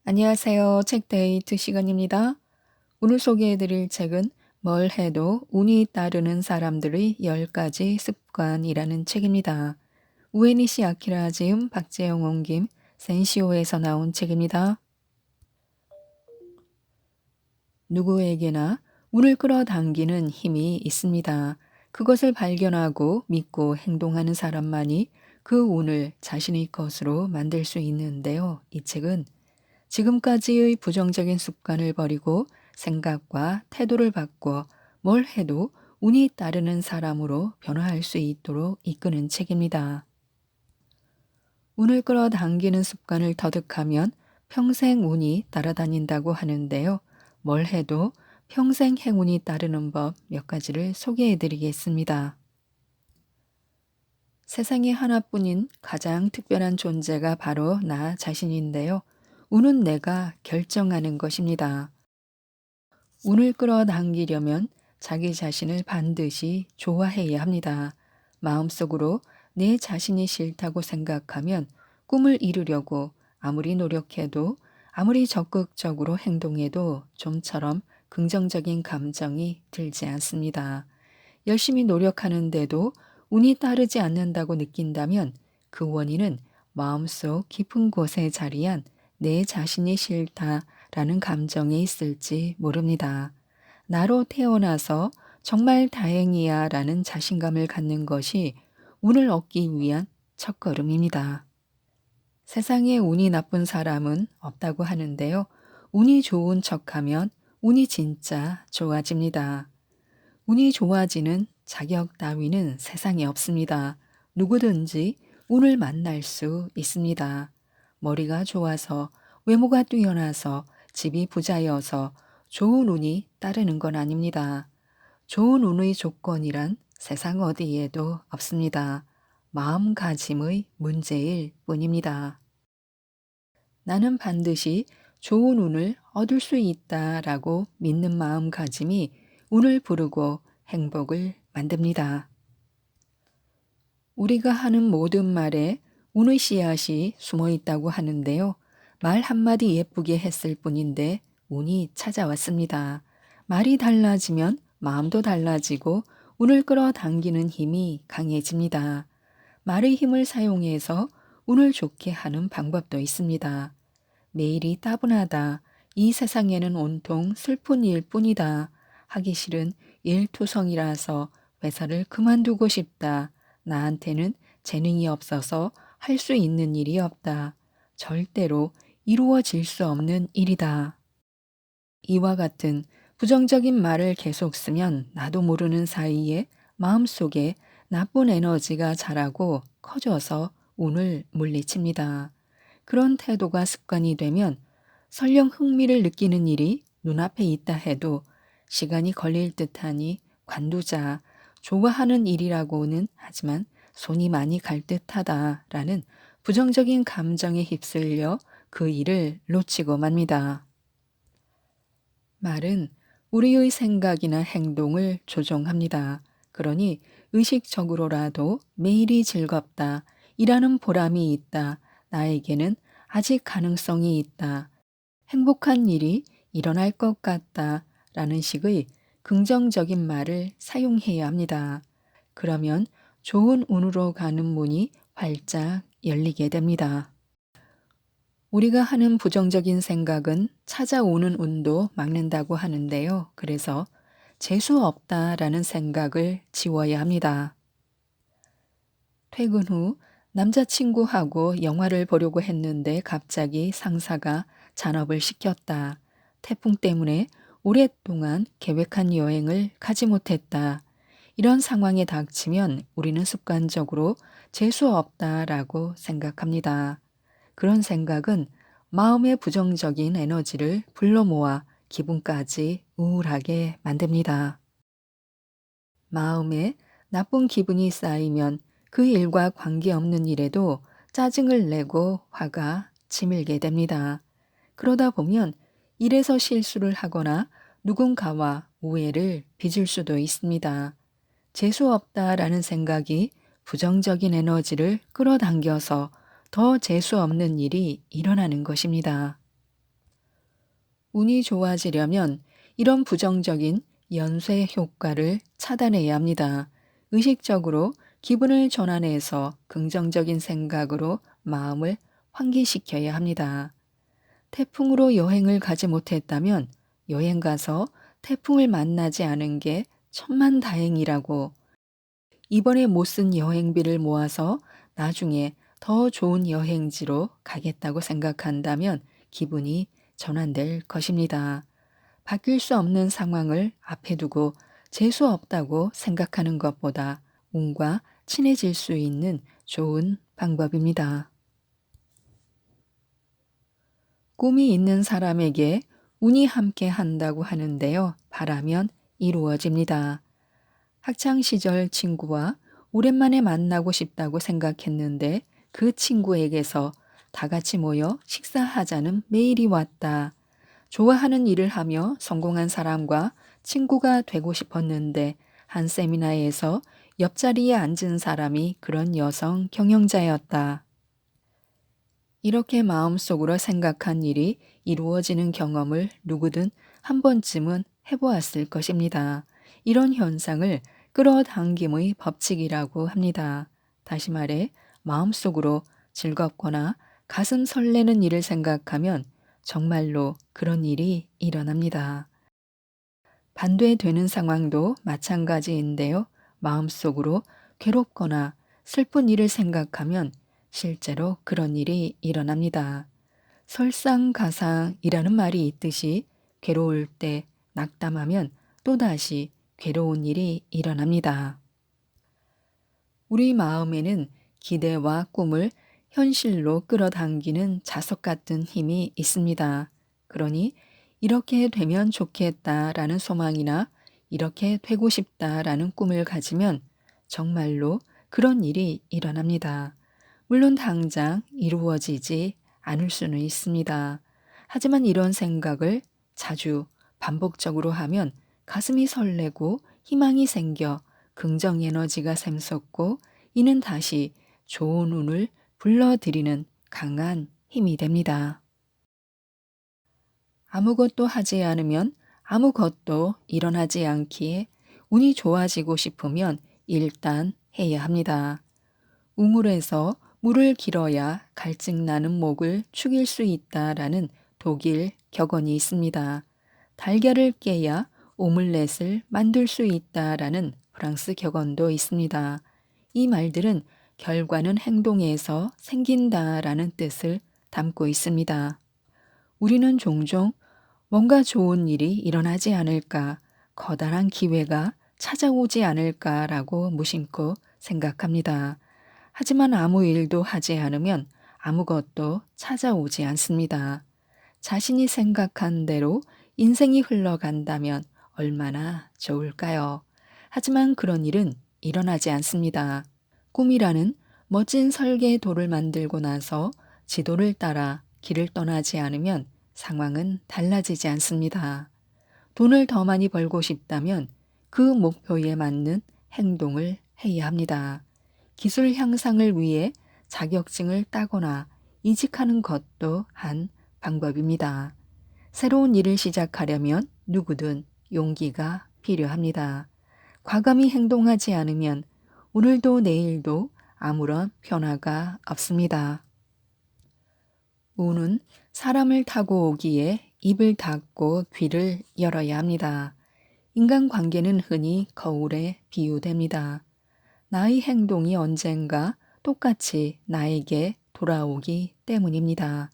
안녕하세요. 책데이트 시간입니다. 오늘 소개해드릴 책은 뭘 해도 운이 따르는 사람들의 10가지 습관이라는 책입니다. 우에니시 아키라 지음, 박재영 옮김, 센시오에서 나온 책입니다. 누구에게나 운을 끌어당기는 힘이 있습니다. 그것을 발견하고 믿고 행동하는 사람만이 그 운을 자신의 것으로 만들 수 있는데요. 이 책은 지금까지의 부정적인 습관을 버리고 생각과 태도를 바꿔 뭘 해도 운이 따르는 사람으로 변화할 수 있도록 이끄는 책입니다. 운을 끌어당기는 습관을 터득하면 평생 운이 따라다닌다고 하는데요. 뭘 해도 평생 행운이 따르는 법 몇 가지를 소개해 드리겠습니다. 세상에 하나뿐인 가장 특별한 존재가 바로 나 자신인데요. 운은 내가 결정하는 것입니다. 운을 끌어당기려면 자기 자신을 반드시 좋아해야 합니다. 마음속으로 내 자신이 싫다고 생각하면 꿈을 이루려고 아무리 노력해도 아무리 적극적으로 행동해도 좀처럼 긍정적인 감정이 들지 않습니다. 열심히 노력하는데도 운이 따르지 않는다고 느낀다면 그 원인은 마음속 깊은 곳에 자리한 내 자신이 싫다라는 감정에 있을지 모릅니다. 나로 태어나서 정말 다행이야 라는 자신감을 갖는 것이 운을 얻기 위한 첫걸음입니다. 세상에 운이 나쁜 사람은 없다고 하는데요. 운이 좋은 척하면 운이 진짜 좋아집니다. 운이 좋아지는 자격 따위는 세상에 없습니다. 누구든지 운을 만날 수 있습니다. 머리가 좋아서, 외모가 뛰어나서, 집이 부자여서 좋은 운이 따르는 건 아닙니다. 좋은 운의 조건이란 세상 어디에도 없습니다. 마음가짐의 문제일 뿐입니다. 나는 반드시 좋은 운을 얻을 수 있다라고 믿는 마음가짐이 운을 부르고 행복을 만듭니다. 우리가 하는 모든 말에 운의 씨앗이 숨어 있다고 하는데요. 말 한마디 예쁘게 했을 뿐인데 운이 찾아왔습니다. 말이 달라지면 마음도 달라지고 운을 끌어당기는 힘이 강해집니다. 말의 힘을 사용해서 운을 좋게 하는 방법도 있습니다. 매일이 따분하다. 이 세상에는 온통 슬픈 일뿐이다. 하기 싫은 일투성이라서 회사를 그만두고 싶다. 나한테는 재능이 없어서 할 수 있는 일이 없다. 절대로 이루어질 수 없는 일이다. 이와 같은 부정적인 말을 계속 쓰면 나도 모르는 사이에 마음속에 나쁜 에너지가 자라고 커져서 운을 물리칩니다. 그런 태도가 습관이 되면 설령 흥미를 느끼는 일이 눈앞에 있다 해도 시간이 걸릴 듯하니 관두자, 좋아하는 일이라고는 하지만 손이 많이 갈 듯하다라는 부정적인 감정에 휩쓸려 그 일을 놓치고 맙니다. 말은 우리의 생각이나 행동을 조종합니다. 그러니 의식적으로라도 매일이 즐겁다, 일하는 보람이 있다, 나에게는 아직 가능성이 있다, 행복한 일이 일어날 것 같다 라는 식의 긍정적인 말을 사용해야 합니다. 그러면 좋은 운으로 가는 문이 활짝 열리게 됩니다. 우리가 하는 부정적인 생각은 찾아오는 운도 막는다고 하는데요. 그래서 재수 없다라는 생각을 지워야 합니다. 퇴근 후 남자친구하고 영화를 보려고 했는데 갑자기 상사가 잔업을 시켰다. 태풍 때문에 오랫동안 계획한 여행을 가지 못했다. 이런 상황에 닥치면 우리는 습관적으로 재수 없다라고 생각합니다. 그런 생각은 마음의 부정적인 에너지를 불러 모아 기분까지 우울하게 만듭니다. 마음에 나쁜 기분이 쌓이면 그 일과 관계없는 일에도 짜증을 내고 화가 치밀게 됩니다. 그러다 보면 일에서 실수를 하거나 누군가와 오해를 빚을 수도 있습니다. 재수 없다라는 생각이 부정적인 에너지를 끌어당겨서 더 재수 없는 일이 일어나는 것입니다. 운이 좋아지려면 이런 부정적인 연쇄 효과를 차단해야 합니다. 의식적으로 기분을 전환해서 긍정적인 생각으로 마음을 환기시켜야 합니다. 태풍으로 여행을 가지 못했다면 여행 가서 태풍을 만나지 않은 게 천만다행이라고, 이번에 못 쓴 여행비를 모아서 나중에 더 좋은 여행지로 가겠다고 생각한다면 기분이 전환될 것입니다. 바뀔 수 없는 상황을 앞에 두고 재수 없다고 생각하는 것보다 운과 친해질 수 있는 좋은 방법입니다. 꿈이 있는 사람에게 운이 함께 한다고 하는데요. 바라면 이루어집니다. 학창 시절 친구와 오랜만에 만나고 싶다고 생각했는데 그 친구에게서 다 같이 모여 식사하자는 메일이 왔다. 좋아하는 일을 하며 성공한 사람과 친구가 되고 싶었는데 한 세미나에서 옆자리에 앉은 사람이 그런 여성 경영자였다. 이렇게 마음속으로 생각한 일이 이루어지는 경험을 누구든 한 번쯤은 해보았을 것입니다. 이런 현상을 끌어당김의 법칙이라고 합니다. 다시 말해 마음속으로 즐겁거나 가슴 설레는 일을 생각하면 정말로 그런 일이 일어납니다. 반대되는 상황도 마찬가지인데요. 마음속으로 괴롭거나 슬픈 일을 생각하면 실제로 그런 일이 일어납니다. 설상가상이라는 말이 있듯이 괴로울 때 낙담하면 또다시 괴로운 일이 일어납니다. 우리 마음에는 기대와 꿈을 현실로 끌어당기는 자석 같은 힘이 있습니다. 그러니 이렇게 되면 좋겠다라는 소망이나 이렇게 되고 싶다라는 꿈을 가지면 정말로 그런 일이 일어납니다. 물론 당장 이루어지지 않을 수는 있습니다. 하지만 이런 생각을 자주 반복적으로 하면 가슴이 설레고 희망이 생겨 긍정 에너지가 샘솟고 이는 다시 좋은 운을 불러들이는 강한 힘이 됩니다. 아무것도 하지 않으면 아무것도 일어나지 않기에 운이 좋아지고 싶으면 일단 해야 합니다. 우물에서 물을 길어야 갈증 나는 목을 축일 수 있다라는 독일 격언이 있습니다. 달걀을 깨야 오믈렛을 만들 수 있다라는 프랑스 격언도 있습니다. 이 말들은 결과는 행동에서 생긴다라는 뜻을 담고 있습니다. 우리는 종종 뭔가 좋은 일이 일어나지 않을까, 커다란 기회가 찾아오지 않을까라고 무심코 생각합니다. 하지만 아무 일도 하지 않으면 아무것도 찾아오지 않습니다. 자신이 생각한 대로 인생이 흘러간다면 얼마나 좋을까요? 하지만 그런 일은 일어나지 않습니다. 꿈이라는 멋진 설계도를 만들고 나서 지도를 따라 길을 떠나지 않으면 상황은 달라지지 않습니다. 돈을 더 많이 벌고 싶다면 그 목표에 맞는 행동을 해야 합니다. 기술 향상을 위해 자격증을 따거나 이직하는 것도 한 방법입니다. 새로운 일을 시작하려면 누구든 용기가 필요합니다. 과감히 행동하지 않으면 오늘도 내일도 아무런 변화가 없습니다. 운은 사람을 타고 오기에 입을 닫고 귀를 열어야 합니다. 인간관계는 흔히 거울에 비유됩니다. 나의 행동이 언젠가 똑같이 나에게 돌아오기 때문입니다.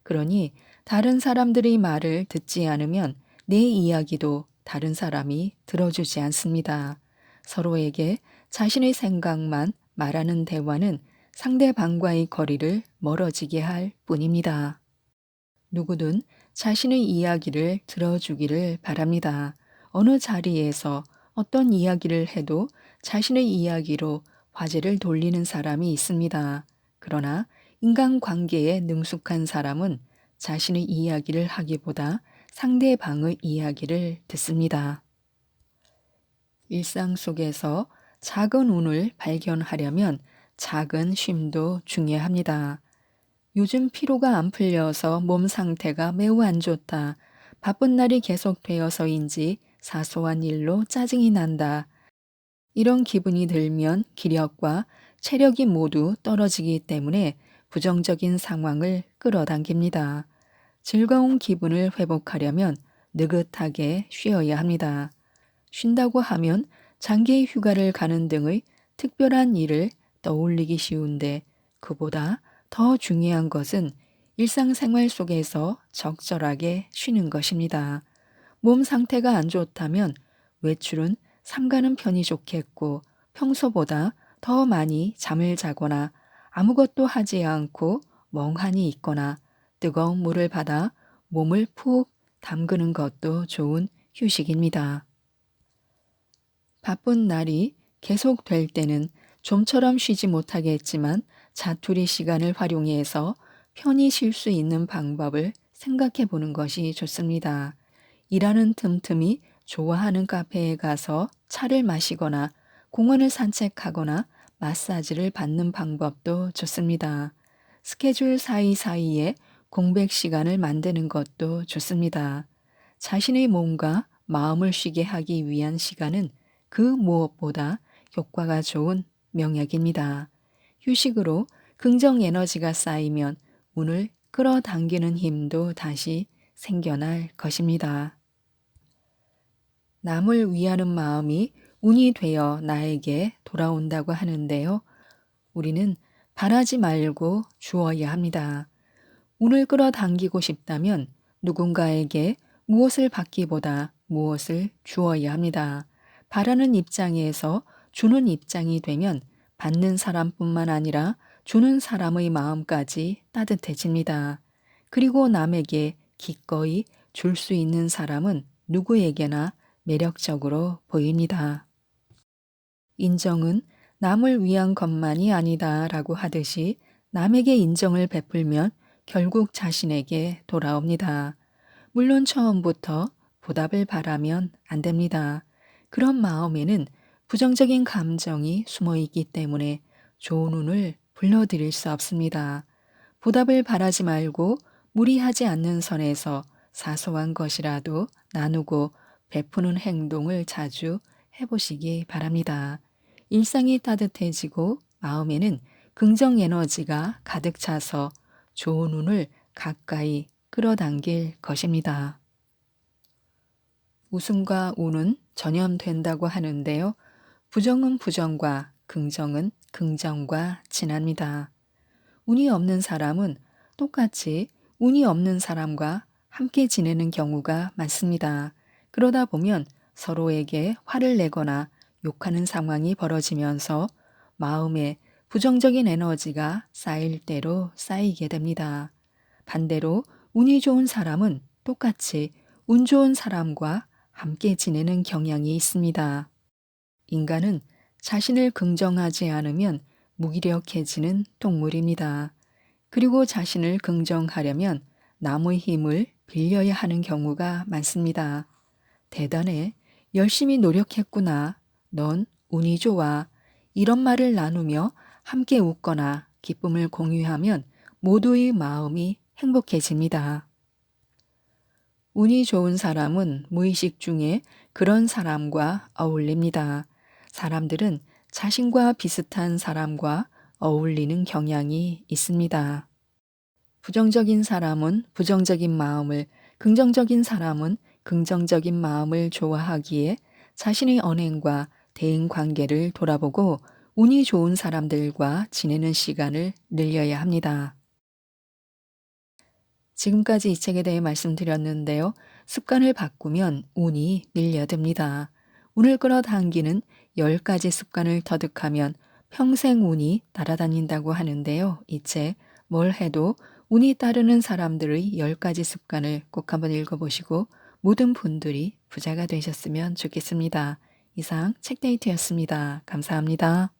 그러니 다른 사람들의 말을 듣지 않으면 내 이야기도 다른 사람이 들어주지 않습니다. 서로에게 자신의 생각만 말하는 대화는 상대방과의 거리를 멀어지게 할 뿐입니다. 누구든 자신의 이야기를 들어주기를 바랍니다. 어느 자리에서 어떤 이야기를 해도 자신의 이야기로 화제를 돌리는 사람이 있습니다. 그러나 인간관계에 능숙한 사람은 자신의 이야기를 하기보다 상대방의 이야기를 듣습니다. 일상 속에서 작은 운을 발견하려면 작은 쉼도 중요합니다. 요즘 피로가 안 풀려서 몸 상태가 매우 안 좋다. 바쁜 날이 계속되어서인지 사소한 일로 짜증이 난다. 이런 기분이 들면 기력과 체력이 모두 떨어지기 때문에 부정적인 상황을 끌어당깁니다. 즐거운 기분을 회복하려면 느긋하게 쉬어야 합니다. 쉰다고 하면 장기 휴가를 가는 등의 특별한 일을 떠올리기 쉬운데 그보다 더 중요한 것은 일상생활 속에서 적절하게 쉬는 것입니다. 몸 상태가 안 좋다면 외출은 삼가는 편이 좋겠고 평소보다 더 많이 잠을 자거나 아무것도 하지 않고 멍하니 있거나 뜨거운 물을 받아 몸을 푹 담그는 것도 좋은 휴식입니다. 바쁜 날이 계속될 때는 좀처럼 쉬지 못하겠지만 자투리 시간을 활용해서 편히 쉴 수 있는 방법을 생각해 보는 것이 좋습니다. 일하는 틈틈이 좋아하는 카페에 가서 차를 마시거나 공원을 산책하거나 마사지를 받는 방법도 좋습니다. 스케줄 사이사이에 공백 시간을 만드는 것도 좋습니다. 자신의 몸과 마음을 쉬게 하기 위한 시간은 그 무엇보다 효과가 좋은 명약입니다. 휴식으로 긍정 에너지가 쌓이면 운을 끌어당기는 힘도 다시 생겨날 것입니다. 남을 위하는 마음이 운이 되어 나에게 돌아온다고 하는데요. 우리는 바라지 말고 주어야 합니다. 운을 끌어당기고 싶다면 누군가에게 무엇을 받기보다 무엇을 주어야 합니다. 바라는 입장에서 주는 입장이 되면 받는 사람뿐만 아니라 주는 사람의 마음까지 따뜻해집니다. 그리고 남에게 기꺼이 줄 수 있는 사람은 누구에게나 매력적으로 보입니다. 인정은 남을 위한 것만이 아니다라고 하듯이 남에게 인정을 베풀면 결국 자신에게 돌아옵니다. 물론 처음부터 보답을 바라면 안 됩니다. 그런 마음에는 부정적인 감정이 숨어 있기 때문에 좋은 운을 불러들일 수 없습니다. 보답을 바라지 말고 무리하지 않는 선에서 사소한 것이라도 나누고 베푸는 행동을 자주 해보시기 바랍니다. 일상이 따뜻해지고 마음에는 긍정 에너지가 가득 차서 좋은 운을 가까이 끌어당길 것입니다. 웃음과 운은 전염된다고 하는데요. 부정은 부정과 긍정은 긍정과 친합니다. 운이 없는 사람은 똑같이 운이 없는 사람과 함께 지내는 경우가 많습니다. 그러다 보면 서로에게 화를 내거나 욕하는 상황이 벌어지면서 마음에 부정적인 에너지가 쌓일 대로 쌓이게 됩니다. 반대로 운이 좋은 사람은 똑같이 운 좋은 사람과 함께 지내는 경향이 있습니다. 인간은 자신을 긍정하지 않으면 무기력해지는 동물입니다. 그리고 자신을 긍정하려면 남의 힘을 빌려야 하는 경우가 많습니다. 대단해. 열심히 노력했구나. 넌 운이 좋아. 이런 말을 나누며 함께 웃거나 기쁨을 공유하면 모두의 마음이 행복해집니다. 운이 좋은 사람은 무의식 중에 그런 사람과 어울립니다. 사람들은 자신과 비슷한 사람과 어울리는 경향이 있습니다. 부정적인 사람은 부정적인 마음을, 긍정적인 사람은 긍정적인 마음을 좋아하기에 자신의 언행과 대인 관계를 돌아보고 운이 좋은 사람들과 지내는 시간을 늘려야 합니다. 지금까지 이 책에 대해 말씀드렸는데요. 습관을 바꾸면 운이 밀려듭니다. 운을 끌어당기는 10가지 습관을 터득하면 평생 운이 따라다닌다고 하는데요. 이 책 뭘 해도 운이 따르는 사람들의 10가지 습관을 꼭 한번 읽어보시고 모든 분들이 부자가 되셨으면 좋겠습니다. 이상 책데이트였습니다. 감사합니다.